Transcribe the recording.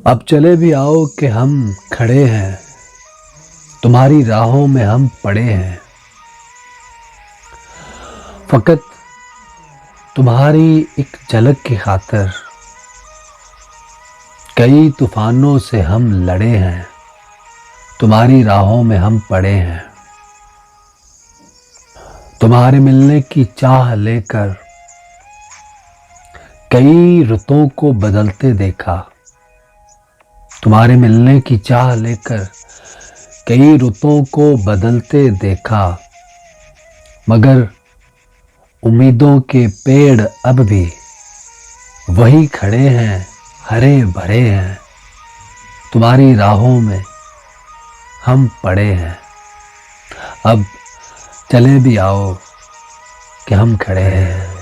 अब चले भी आओ कि हम खड़े हैं, तुम्हारी राहों में हम पड़े हैं। फकत तुम्हारी एक झलक की खातिर कई तूफानों से हम लड़े हैं, तुम्हारी राहों में हम पड़े हैं। तुम्हारे मिलने की चाह लेकर कई रुतों को बदलते देखा, तुम्हारे मिलने की चाह लेकर कई रुतों को बदलते देखा, मगर उम्मीदों के पेड़ अब भी वही खड़े हैं, हरे भरे हैं। तुम्हारी राहों में हम पड़े हैं। अब चले भी आओ कि हम खड़े हैं।